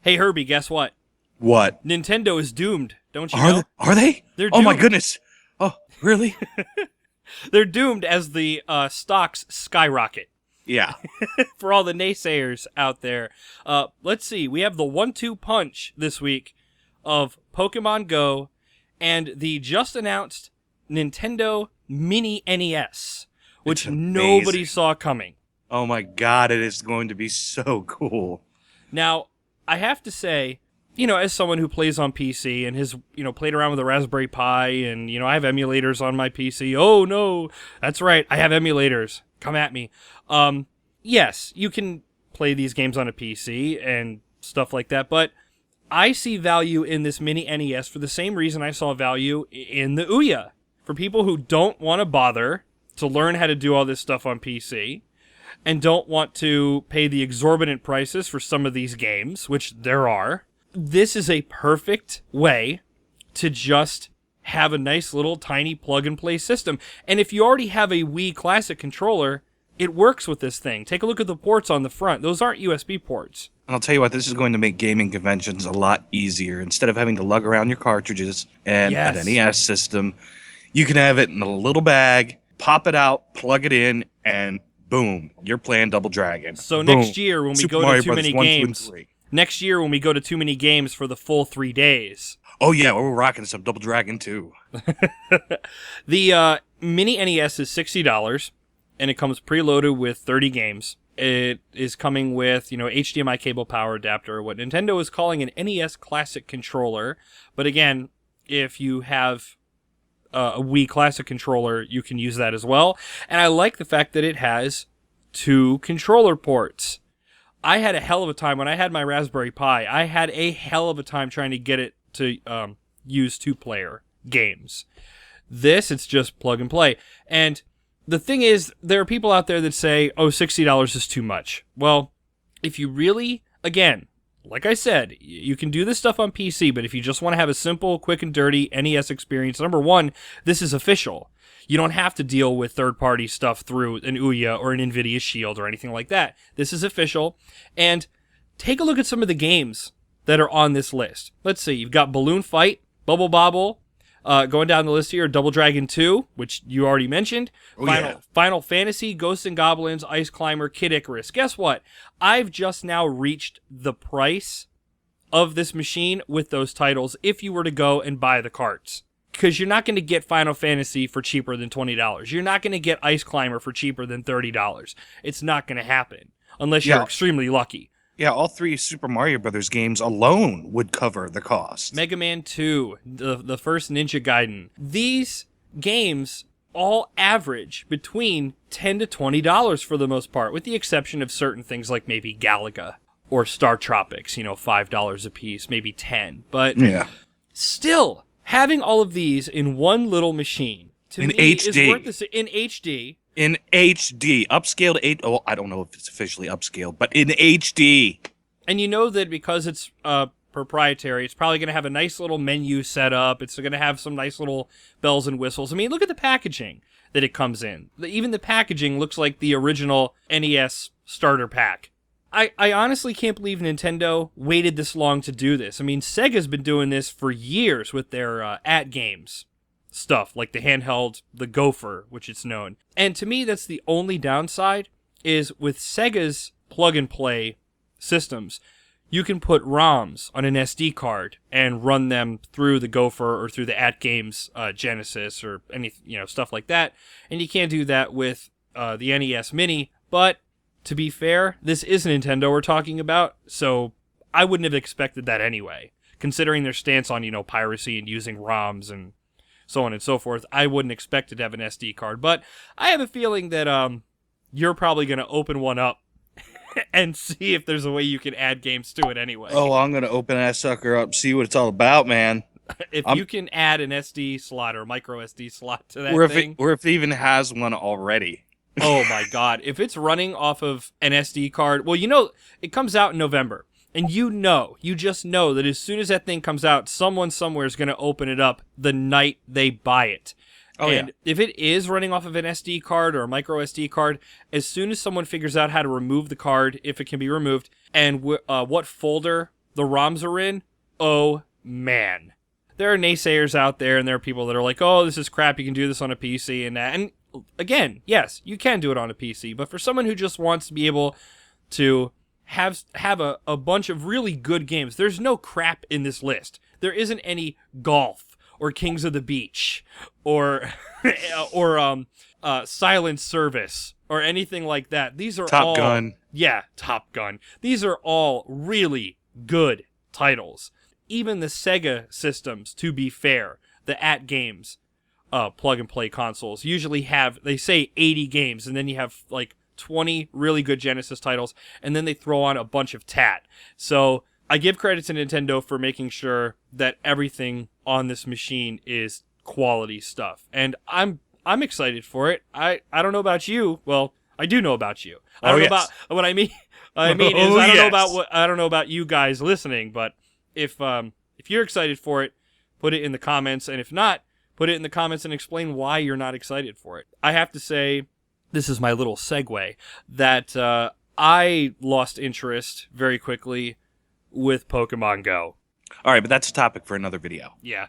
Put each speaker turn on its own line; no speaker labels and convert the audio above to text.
Hey, Herbie, guess what?
What?
Nintendo is doomed, don't you know?
Are they?
They're
Oh my
doomed.
goodness. Oh, really?
They're doomed as the stocks skyrocket.
Yeah.
For all the naysayers out there. Let's see. We have the 1-2 punch this week of Pokemon Go and the just announced Nintendo Mini NES, which nobody saw coming.
Oh my god, it is going to be so cool.
Now, I have to say, as someone who plays on PC and has, played around with a Raspberry Pi and, I have emulators on my PC. Oh, no. That's right. I have emulators. Come at me. Yes, you can play these games on a PC and stuff like that, but I see value in this Mini NES for the same reason I saw value in the Ouya. For people who don't want to bother to learn how to do all this stuff on PC and don't want to pay the exorbitant prices for some of these games, which there are, this is a perfect way to just have a nice little tiny plug-and-play system. And if you already have a Wii Classic controller, it works with this thing. Take a look at the ports on the front. Those aren't USB ports.
And I'll tell you what, this is going to make gaming conventions a lot easier. Instead of having to lug around your cartridges and an NES system, you can have it in a little bag, pop it out, plug it in, and boom, you're playing Double Dragon.
So
boom.
Next year when we
Super
go
Mario
to too many
Brothers 1, 2, and
games,
3.
next year when we go to too many games for the full 3 days.
Oh yeah, we're rocking some Double Dragon too.
The Mini NES is $60, and it comes preloaded with 30 games. It is coming with, HDMI cable power adapter, what Nintendo is calling an NES Classic controller. But again, if you have a Wii Classic controller, you can use that as well. And I like the fact that it has 2 controller ports. I had a hell of a time when I had my Raspberry Pi. I had a hell of a time trying to get it to use 2-player games. This, it's just plug and play. And the thing is, there are people out there that say, oh, $60 is too much. Well, if you really, again, like I said, you can do this stuff on PC, but if you just want to have a simple, quick and dirty NES experience, number one, this is official. You don't have to deal with third-party stuff through an Ouya or an NVIDIA Shield or anything like that. This is official. And take a look at some of the games that are on this list. Let's see. You've got Balloon Fight, Bubble Bobble, going down the list here, Double Dragon 2, which you already mentioned. Final Fantasy, Ghosts and Goblins, Ice Climber, Kid Icarus. Guess what? I've just now reached the price of this machine with those titles if you were to go and buy the carts. Because you're not going to get Final Fantasy for cheaper than $20. You're not going to get Ice Climber for cheaper than $30. It's not going to happen unless you're extremely lucky.
Yeah, all 3 Super Mario Brothers games alone would cover the cost.
Mega Man 2, the first Ninja Gaiden. These games all average between $10 to $20 for the most part, with the exception of certain things like maybe Galaga or Star Tropics, $5 a piece, maybe $10. But still, having all of these in one little machine to me is worth this in HD.
In HD, upscaled to 8. Oh, I don't know if it's officially upscaled, but in HD.
And you know that because it's proprietary, it's probably going to have a nice little menu set up. It's going to have some nice little bells and whistles. I mean, look at the packaging that it comes in. Even the packaging looks like the original NES starter pack. I honestly can't believe Nintendo waited this long to do this. I mean, Sega's been doing this for years with their at-games stuff, like the handheld, the Gopher, which it's known. And to me, that's the only downside, is with Sega's plug-and-play systems, you can put ROMs on an SD card and run them through the Gopher or through the at-games Genesis or any stuff like that. And you can't do that with the NES Mini, but to be fair, this is Nintendo we're talking about, so I wouldn't have expected that anyway. Considering their stance on, piracy and using ROMs and so on and so forth, I wouldn't expect it to have an SD card. But I have a feeling that you're probably going to open one up and see if there's a way you can add games to it anyway.
Oh, I'm going to open that sucker up, see what it's all about, man.
If you can add an SD slot or micro SD slot to that thing.
Or if it even has one already.
Oh my God. If it's running off of an SD card, well, it comes out in November. And you just know that as soon as that thing comes out, someone somewhere is going to open it up the night they buy it.
Oh,
and if it is running off of an SD card or a micro SD card, as soon as someone figures out how to remove the card, if it can be removed, and what folder the ROMs are in, oh man. There are naysayers out there, and there are people that are like, oh, this is crap, you can do this on a PC and that. And again, yes, you can do it on a PC, but for someone who just wants to be able to have a bunch of really good games, there's no crap in this list. There isn't any golf or Kings of the Beach or Silent Service or anything like that. These are all...
Top Gun.
Yeah, Top Gun. These are all really good titles. Even the Sega systems, to be fair, the at-games plug-and-play consoles usually have, they say 80 games, and then you have like 20 really good Genesis titles, and then they throw on a bunch of TAT. So I give credit to Nintendo for making sure that everything on this machine is quality stuff, and I'm excited for it. I don't know about you. Well, I do know about you. I don't know about what I mean. I mean is I don't know about you guys listening, but if you're excited for it, put it in the comments, and if not, put it in the comments and explain why you're not excited for it. I have to say, this is my little segue, that I lost interest very quickly with Pokemon Go.
All right, but that's a topic for another video.
Yeah.